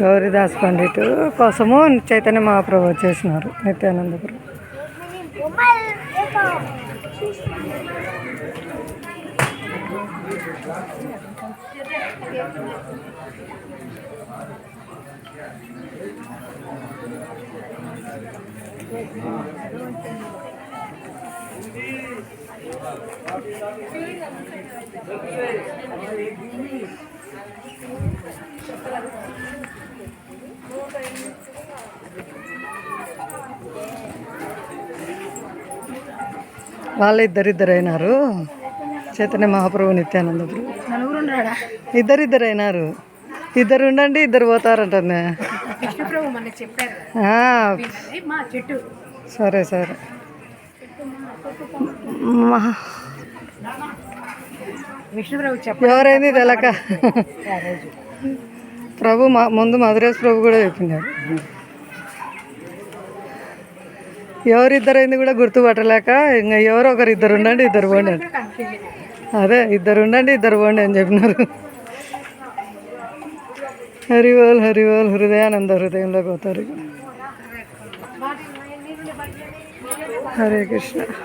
గౌరీదాస్ పండిట్ కోసము చైతన్య మహాప్రభు వచ్చేసినారు నిత్యానందపురం. వాళ్ళు ఇద్దరిద్దరైనారు. చైతన్య మహాప్రభు నిత్యానందపురం ఇద్దరిద్దరైనారు. ఇద్దరు ఉండండి, ఇద్దరు పోతారంటే. సరే సరే. ఎవరైంది తెలక ప్రభు ముందు మధురేశ్ ప్రభు కూడా చెప్పినారు. ఎవరిద్దరైంది కూడా గుర్తుపట్టలేక ఇంకా ఎవరో ఒకరు ఇద్దరు ఉండండి, ఇద్దరు పోండి. అదే ఇద్దరు ఉండండి, ఇద్దరు పోండి అని చెప్పినారు. హరివోల్ హరివోల్. హృదయానంద హృదయంలోకి పోతారు. హరే కృష్ణ.